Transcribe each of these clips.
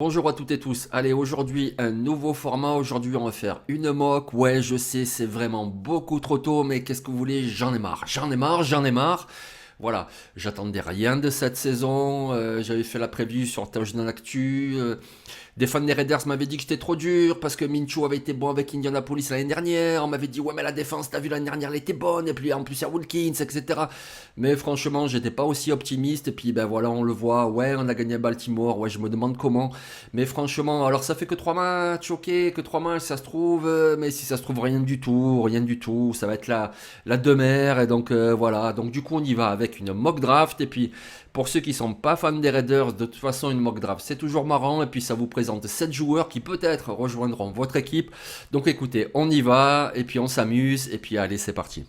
Bonjour à toutes et tous. Allez, aujourd'hui, un nouveau format. Aujourd'hui, on va faire une mock. Ouais, je sais, c'est vraiment beaucoup trop tôt, mais qu'est-ce que vous voulez? J'en ai marre. J'en ai marre, j'en ai marre. Voilà, j'attendais rien de cette saison. J'avais fait la preview sur Touchdown Actu. Des fans des Raiders m'avaient dit que j'étais trop dur parce que Minshew avait été bon avec Indianapolis l'année dernière. On m'avait dit, ouais, mais la défense, t'as vu l'année dernière, elle était bonne. Et puis en plus, il y a Wilkins, etc. Mais franchement, j'étais pas aussi optimiste. Et puis, ben voilà, on le voit. Ouais, on a gagné à Baltimore. Ouais, je me demande comment. Mais franchement, alors ça fait que 3 matchs, ok, que 3 matchs, ça se trouve. Mais si ça se trouve, rien du tout, rien du tout. Ça va être la demeure. Et donc, voilà. Donc, du coup, on y va avec une mock draft. Et puis, pour ceux qui sont pas fans des Raiders, de toute façon, une mock draft, c'est toujours marrant. Et puis, ça vous présente 7 joueurs qui peut-être rejoindront votre équipe. Donc, écoutez, on y va. Et puis, on s'amuse. Et puis, allez, c'est parti.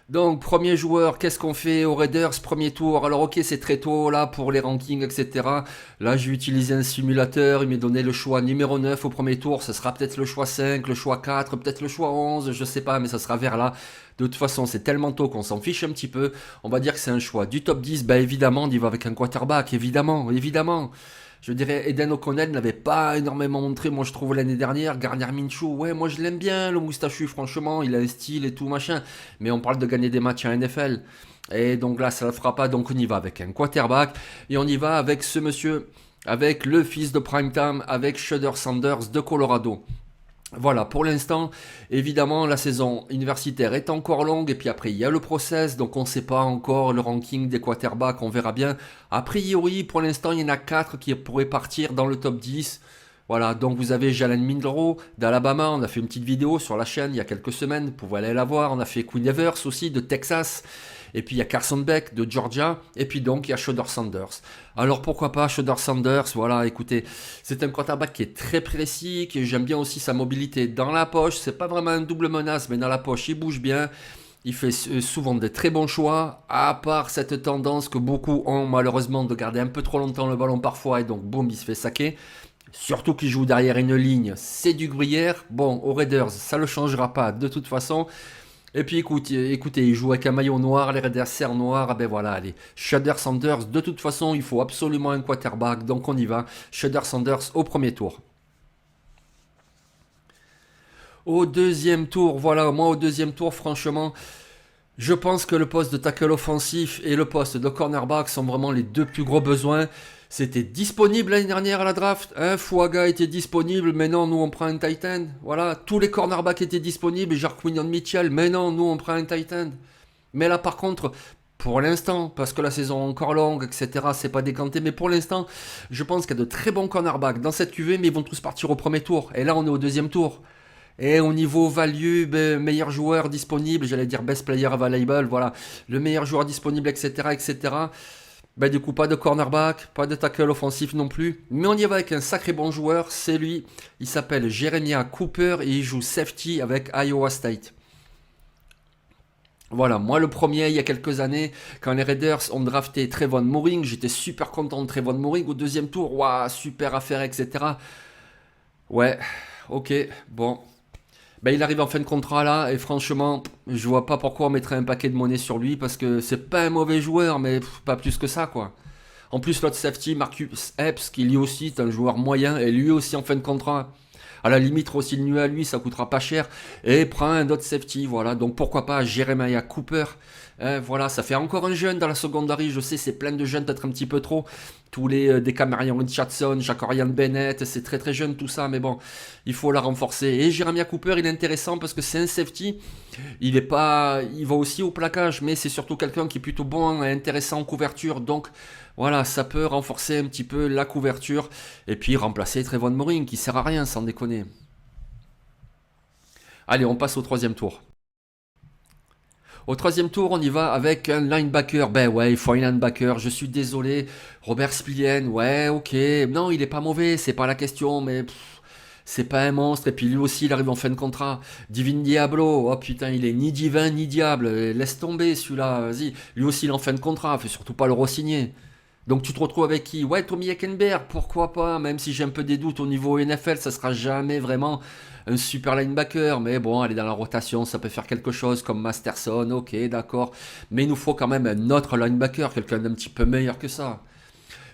Donc, premier joueur, qu'est-ce qu'on fait aux Raiders, premier tour? Alors, ok, c'est très tôt là pour les rankings, etc. Là, j'ai utilisé un simulateur, il m'a donné le choix numéro 9 au premier tour. Ce sera peut-être le choix 5, le choix 4, peut-être le choix 11, je sais pas, mais ça sera vers là. De toute façon, c'est tellement tôt qu'on s'en fiche un petit peu. On va dire que c'est un choix du top 10. Bah, évidemment, on y va avec un quarterback, évidemment, évidemment. Je dirais, Eden O'Connell n'avait pas énormément montré, moi je trouve, l'année dernière. Gardner Minshew, ouais, moi je l'aime bien, le moustachu, franchement, il a un style et tout, machin. Mais on parle de gagner des matchs en NFL. Et donc là, ça ne le fera pas, donc on y va avec un quarterback. Et on y va avec ce monsieur, avec le fils de Primetime, avec Shedeur Sanders de Colorado. Voilà, pour l'instant, évidemment, la saison universitaire est encore longue, et puis après, il y a le process, donc on ne sait pas encore le ranking des quarterbacks, on verra bien. A priori, pour l'instant, il y en a 4 qui pourraient partir dans le top 10. Voilà, donc vous avez Jalen Milroe d'Alabama, on a fait une petite vidéo sur la chaîne il y a quelques semaines, vous pouvez aller la voir. On a fait Quinn Evers aussi de Texas, et puis il y a Carson Beck de Georgia, et puis donc il y a Shedeur Sanders. Alors pourquoi pas Shedeur Sanders? Voilà, écoutez, c'est un quarterback qui est très précis, que j'aime bien aussi sa mobilité dans la poche. C'est pas vraiment un double menace, mais dans la poche il bouge bien. Il fait souvent des très bons choix, à part cette tendance que beaucoup ont malheureusement de garder un peu trop longtemps le ballon parfois, et donc boum, il se fait saquer. Surtout qu'il joue derrière une ligne, c'est du gruyère. Bon, aux Raiders, ça ne le changera pas de toute façon. Et puis écoutez, il joue avec un maillot noir, les Raiders serrent noir. Ah ben voilà, allez. Shedeur Sanders, de toute façon, il faut absolument un quarterback, donc on y va. Shedeur Sanders au premier tour. Au deuxième tour, voilà, moi au deuxième tour, franchement, je pense que le poste de tackle offensif et le poste de cornerback sont vraiment les deux plus gros besoins. C'était disponible l'année dernière à la draft. Fouaga était disponible, mais non, nous on prend un Titan. Voilà, tous les cornerbacks étaient disponibles, Jarquinian Mitchell, mais non, nous on prend un Titan. Mais là par contre, pour l'instant, parce que la saison est encore longue, etc., c'est pas décanté, mais pour l'instant, je pense qu'il y a de très bons cornerbacks dans cette QV, mais ils vont tous partir au premier tour. Et là, on est au deuxième tour. Et au niveau value, ben, meilleur joueur disponible, j'allais dire best player available, voilà, le meilleur joueur disponible, etc., etc. Ben, du coup, pas de cornerback, pas de tackle offensif non plus. Mais on y va avec un sacré bon joueur, c'est lui. Il s'appelle Jeremiah Cooper et il joue safety avec Iowa State. Voilà, moi le premier, il y a quelques années, quand les Raiders ont drafté Trevon Moehrig, j'étais super content de Trevon Moehrig au deuxième tour. Waouh, super affaire, etc. Ouais, ok, bon. Ben, il arrive en fin de contrat là, et franchement, je vois pas pourquoi on mettrait un paquet de monnaie sur lui, parce que c'est pas un mauvais joueur, mais pas plus que ça, quoi. En plus, l'autre safety, Marcus Epps, qui lui aussi est un joueur moyen, et lui aussi en fin de contrat. À la limite, re-signe à lui, ça coûtera pas cher. Et prend un autre safety, voilà. Donc pourquoi pas Jeremiah Cooper. Voilà, ça fait encore un jeune dans la secondary. Je sais, c'est plein de jeunes, peut-être un petit peu trop. Tous les Decamarion Richardson, Jacorian Bennett, c'est très très jeune tout ça, mais bon, il faut la renforcer. Et Jeremiah Cooper, il est intéressant parce que c'est un safety. Il est pas, il va aussi au plaquage, mais c'est surtout quelqu'un qui est plutôt bon et intéressant en couverture. Donc voilà, ça peut renforcer un petit peu la couverture et puis remplacer Trevon Moehrig qui sert à rien sans déconner. Allez, on passe au troisième tour. Au troisième tour, on y va avec un linebacker. Ben ouais, il faut un linebacker. Je suis désolé. Robert Spillane, ouais, ok. Non, il est pas mauvais, c'est pas la question, mais c'est pas un monstre. Et puis lui aussi, il arrive en fin de contrat. Divin Diablo, oh putain, il est ni divin ni diable. Laisse tomber celui-là, vas-y. Lui aussi, il est en fin de contrat. Faut surtout pas le re-signer. Donc tu te retrouves avec qui? Ouais, Tommy Heckenberg, pourquoi pas, même si j'ai un peu des doutes au niveau NFL, ça sera jamais vraiment un super linebacker, mais bon, elle est dans la rotation, ça peut faire quelque chose comme Masterson, ok, d'accord, mais il nous faut quand même un autre linebacker, quelqu'un d'un petit peu meilleur que ça.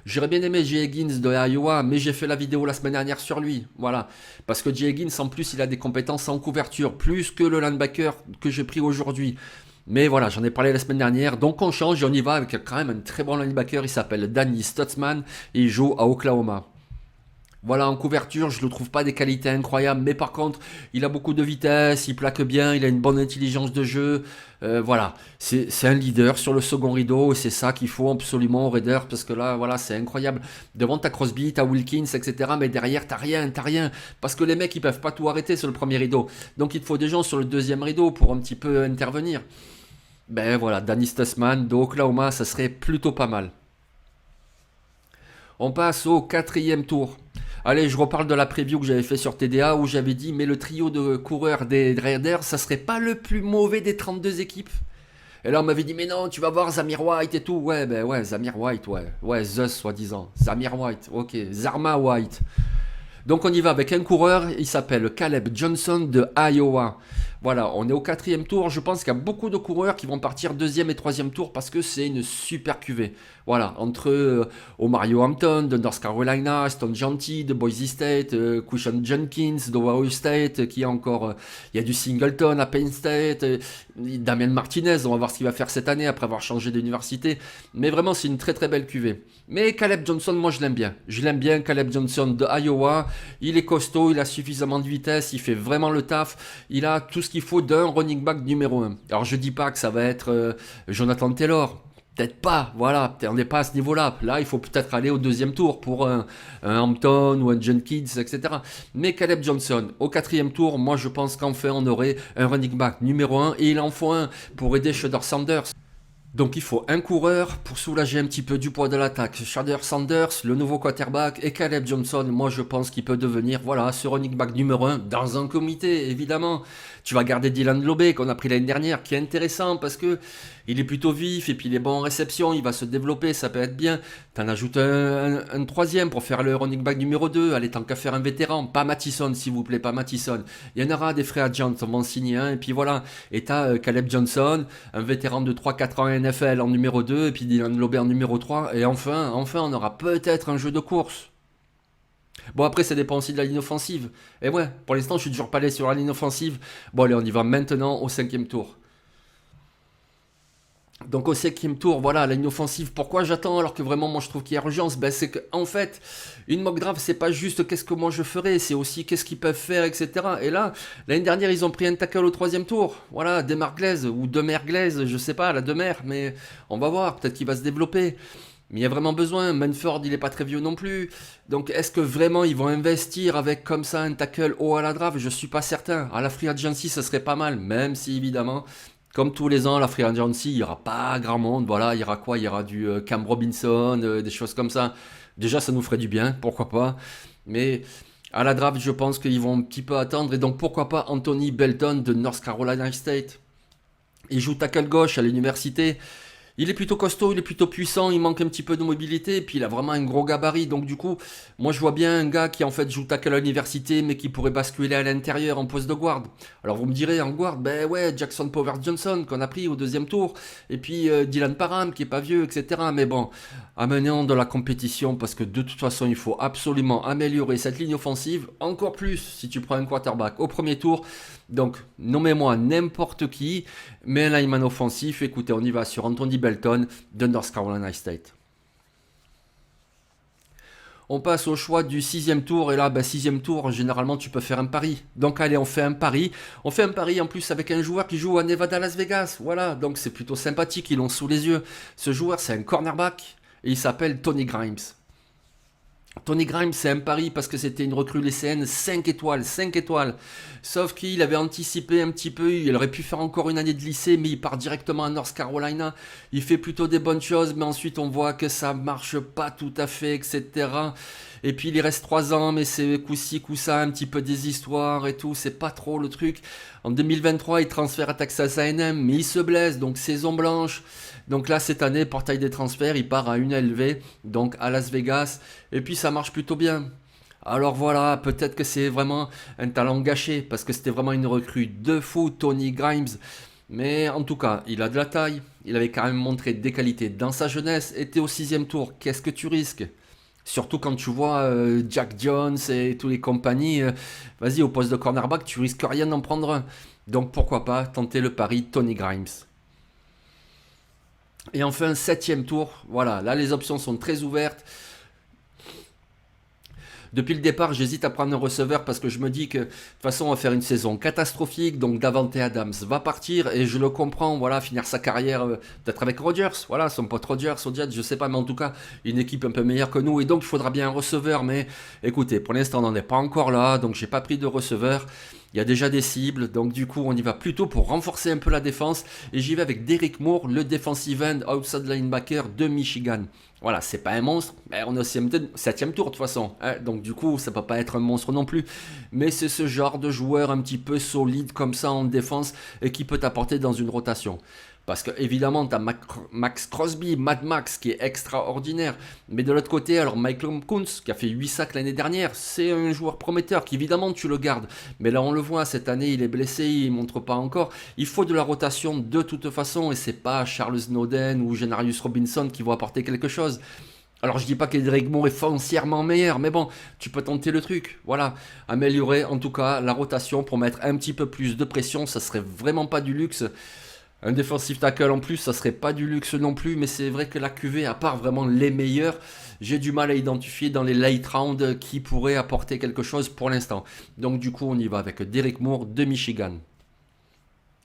J'aurais bien aimé Jay Higgins de Iowa, mais j'ai fait la vidéo la semaine dernière sur lui. Voilà. Parce que Jay Higgins, en plus, il a des compétences en couverture, plus que le linebacker que j'ai pris aujourd'hui. Mais voilà, j'en ai parlé la semaine dernière. Donc on change et on y va avec quand même un très bon linebacker. Il s'appelle Danny Stutzman et il joue à Oklahoma. Voilà, en couverture, je ne le trouve pas des qualités incroyables, mais par contre, il a beaucoup de vitesse, il plaque bien, il a une bonne intelligence de jeu. Voilà, c'est un leader sur le second rideau, et c'est ça qu'il faut absolument aux Raiders, parce que là, voilà, c'est incroyable. Devant, t'as Crosby, t'as Wilkins, etc., mais derrière, t'as rien, parce que les mecs, ils peuvent pas tout arrêter sur le premier rideau. Donc, il te faut des gens sur le deuxième rideau pour un petit peu intervenir. Ben voilà, Danny Stutzman d'Oklahoma, ça serait plutôt pas mal. On passe au quatrième tour. Allez, je reparle de la preview que j'avais fait sur TDA où j'avais dit, mais le trio de coureurs des Raiders, ça serait pas le plus mauvais des 32 équipes. Et là, on m'avait dit, mais non, tu vas voir Zamir White et tout. Ouais, ben ouais, Zamir White, ouais. Ouais, Zeus, soi-disant. Zamir White, ok. Zarma White. Donc on y va avec un coureur, il s'appelle Caleb Johnson de Iowa. Voilà, on est au quatrième tour. Je pense qu'il y a beaucoup de coureurs qui vont partir deuxième et troisième tour parce que c'est une super cuvée. Voilà, entre Omario Hampton de North Carolina, Stone Gentil de Boise State, Cushion Jenkins de Ohio State, qui a encore, il y a du Singleton à Penn State, Damien Martinez, on va voir ce qu'il va faire cette année après avoir changé d'université. Mais vraiment, c'est une très très belle cuvée. Mais Caleb Johnson, moi je l'aime bien. Je l'aime bien, Caleb Johnson de Iowa. Il est costaud, il a suffisamment de vitesse, il fait vraiment le taf. Il a tout ce qu'il faut d'un running back numéro un. Alors je dis pas que ça va être Jonathan Taylor. Peut-être pas, voilà, on n'est pas à ce niveau-là. Là, il faut peut-être aller au deuxième tour pour un Hampton ou un Jenkins, etc. Mais Caleb Johnson, au quatrième tour, moi je pense qu'enfin on aurait un running back numéro un et il en faut un pour aider Shedeur Sanders. Donc il faut un coureur pour soulager un petit peu du poids de l'attaque. Shedeur Sanders, le nouveau quarterback, et Caleb Johnson, moi je pense qu'il peut devenir voilà, ce running back numéro un dans un comité, évidemment. Tu vas garder Dylan Lobé qu'on a pris l'année dernière, qui est intéressant parce que il est plutôt vif et puis il est bon en réception, il va se développer, ça peut être bien. T'en ajoutes un troisième pour faire le running back numéro 2. Allez, tant qu'à faire un vétéran, pas Mattison s'il vous plaît, pas Mattison. Il y en aura des frères Jones, on va en signer un, et puis voilà. Et t'as Caleb Johnson, un vétéran de 3-4 ans NFL en numéro 2, et puis Dylan Lobé en numéro 3, et enfin, on aura peut-être un jeu de course. Bon, après, ça dépend aussi de la ligne offensive. Et ouais, pour l'instant, je suis toujours pas allé sur la ligne offensive. Bon, allez, on y va maintenant au cinquième tour. Donc au cinquième tour, voilà, la ligne offensive, pourquoi j'attends alors que vraiment moi je trouve qu'il y a urgence? Ben, c'est qu'en fait, une mock draft, c'est pas juste qu'est-ce que moi je ferais, c'est aussi qu'est-ce qu'ils peuvent faire, etc. Et là, l'année dernière, ils ont pris un tackle au troisième tour. Voilà, Demar Glaise ou Demer Glaise, je sais pas, la Demer, mais on va voir, peut-être qu'il va se développer. Mais il y a vraiment besoin. Manford, il est pas très vieux non plus. Donc, est-ce que vraiment ils vont investir avec comme ça un tackle haut à la draft? Je suis pas certain. À la free agency, ça serait pas mal, même si évidemment, comme tous les ans, la free agency, il y aura pas grand monde. Voilà, il y aura quoi? Il y aura du Cam Robinson, des choses comme ça. Déjà, ça nous ferait du bien, pourquoi pas. Mais à la draft, je pense qu'ils vont un petit peu attendre. Et donc, pourquoi pas Anthony Belton de North Carolina State? Il joue tackle gauche à l'université. Il est plutôt costaud, il est plutôt puissant, il manque un petit peu de mobilité, et puis il a vraiment un gros gabarit. Donc du coup, moi je vois bien un gars qui en fait joue tackle à l'université, mais qui pourrait basculer à l'intérieur en poste de guard. Alors vous me direz en guard, ben ouais, Jackson Powers Johnson qu'on a pris au deuxième tour, et puis Dylan Parham qui est pas vieux, etc. Mais bon, amenons de la compétition, parce que de toute façon il faut absolument améliorer cette ligne offensive, encore plus si tu prends un quarterback au premier tour. Donc nommez-moi n'importe qui, mais un lineman offensif, écoutez, on y va sur Anthony Belton de North Carolina State. On passe au choix du sixième tour, et là, sixième tour, généralement tu peux faire un pari. Donc allez, on fait un pari. On fait un pari en plus avec un joueur qui joue à Nevada Las Vegas. Voilà, donc c'est plutôt sympathique, ils l'ont sous les yeux. Ce joueur, c'est un cornerback, et il s'appelle Tony Grimes. Tony Grimes, c'est un pari parce que c'était une recrue lycéenne 5 étoiles, 5 étoiles. Sauf qu'il avait anticipé un petit peu, il aurait pu faire encore une année de lycée, mais il part directement à North Carolina. Il fait plutôt des bonnes choses, mais ensuite on voit que ça marche pas tout à fait, etc. Et puis il y reste 3 ans, mais c'est coup-ci, coup-ça, un petit peu des histoires et tout, c'est pas trop le truc. En 2023, il transfère à Texas A&M, mais il se blesse, donc saison blanche. Donc là, cette année, portail des transferts, il part à une LV, donc à Las Vegas, et puis ça marche plutôt bien. Alors voilà, peut-être que c'est vraiment un talent gâché, parce que c'était vraiment une recrue de fou, Tony Grimes. Mais en tout cas, il a de la taille, il avait quand même montré des qualités dans sa jeunesse, était au sixième tour, qu'est-ce que tu risques? Surtout quand tu vois Jack Jones et tous les compagnies, vas-y, au poste de cornerback, tu risques rien d'en prendre un. Donc pourquoi pas tenter le pari Tony Grimes. Et enfin, septième tour, voilà, là les options sont très ouvertes. Depuis le départ, j'hésite à prendre un receveur parce que je me dis que de toute façon, on va faire une saison catastrophique. Donc Davante Adams va partir et je le comprends. Voilà, finir sa carrière peut-être avec Rodgers. Voilà, son pote Rodgers, au Jets, je sais pas, mais en tout cas, une équipe un peu meilleure que nous. Et donc, il faudra bien un receveur. Mais écoutez, pour l'instant, on n'en est pas encore là. Donc, j'ai pas pris de receveur. Il y a déjà des cibles, donc du coup on y va plutôt pour renforcer un peu la défense. Et j'y vais avec Derrick Moore, le defensive end outside linebacker de Michigan. Voilà, c'est pas un monstre, mais on est au septième tour de toute façon. Hein, donc du coup, ça peut pas être un monstre non plus. Mais c'est ce genre de joueur un petit peu solide comme ça en défense et qui peut t'apporter dans une rotation. Parce que évidemment, tu as Max Crosby, Mad Max, qui est extraordinaire. Mais de l'autre côté, alors Michael Kuntz, qui a fait 8 sacs l'année dernière, c'est un joueur prometteur, qu'évidemment tu le gardes. Mais là, on le voit, cette année, il est blessé, il ne montre pas encore. Il faut de la rotation de toute façon, et c'est pas Charles Snowden ou Genarius Robinson qui vont apporter quelque chose. Alors je dis pas qu'Edric Moore est foncièrement meilleur, mais bon, tu peux tenter le truc. Voilà, améliorer en tout cas la rotation pour mettre un petit peu plus de pression, ça serait vraiment pas du luxe. Un defensive tackle en plus, ça serait pas du luxe non plus, mais c'est vrai que la QV, à part vraiment les meilleurs, j'ai du mal à identifier dans les late rounds qui pourrait apporter quelque chose pour l'instant. Donc du coup, on y va avec Derek Moore de Michigan.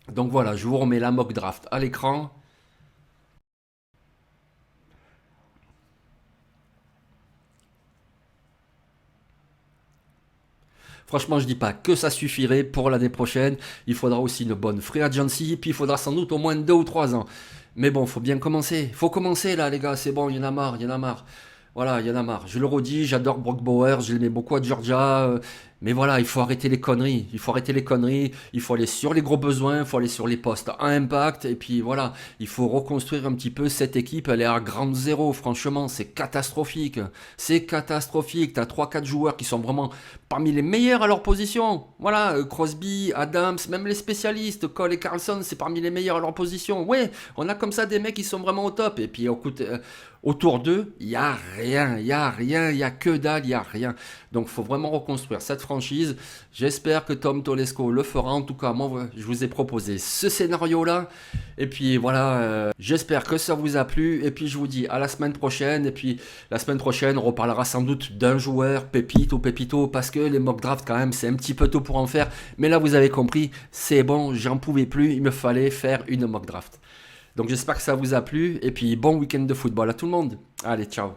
Donc voilà, je vous remets la mock draft à l'écran. Franchement, je dis pas que ça suffirait pour l'année prochaine. Il faudra aussi une bonne free agency, puis il faudra sans doute au moins 2 ou 3 ans. Mais bon, faut bien commencer. Faut commencer là, les gars. C'est bon, il y en a marre, il y en a marre. Voilà, il y en a marre. Je le redis, j'adore Brock Bowers, je l'aimais beaucoup à Georgia. Mais voilà, il faut arrêter les conneries. Il faut arrêter les conneries. Il faut aller sur les gros besoins, il faut aller sur les postes à impact. Et puis voilà, il faut reconstruire un petit peu cette équipe. Elle est à grande zéro, franchement, c'est catastrophique. C'est catastrophique. T'as trois quatre joueurs qui sont vraiment parmi les meilleurs à leur position. Voilà, Crosby, Adams, même les spécialistes, Cole et Carlson, c'est parmi les meilleurs à leur position. Ouais, on a comme ça des mecs qui sont vraiment au top. Et puis écoute, autour d'eux, il n'y a rien, il n'y a rien, il n'y a que dalle, il n'y a rien. Donc il faut vraiment reconstruire cette franchise. J'espère que Tom Tolesco le fera. En tout cas, moi, je vous ai proposé ce scénario-là. Et puis voilà, j'espère que ça vous a plu. Et puis je vous dis à la semaine prochaine. Et puis la semaine prochaine, on reparlera sans doute d'un joueur, pépite ou pépito, parce que les mock drafts, quand même, c'est un petit peu tôt pour en faire. Mais là, vous avez compris, c'est bon, j'en pouvais plus. Il me fallait faire une mock draft. Donc j'espère que ça vous a plu. Et puis bon week-end de football à tout le monde. Allez, ciao.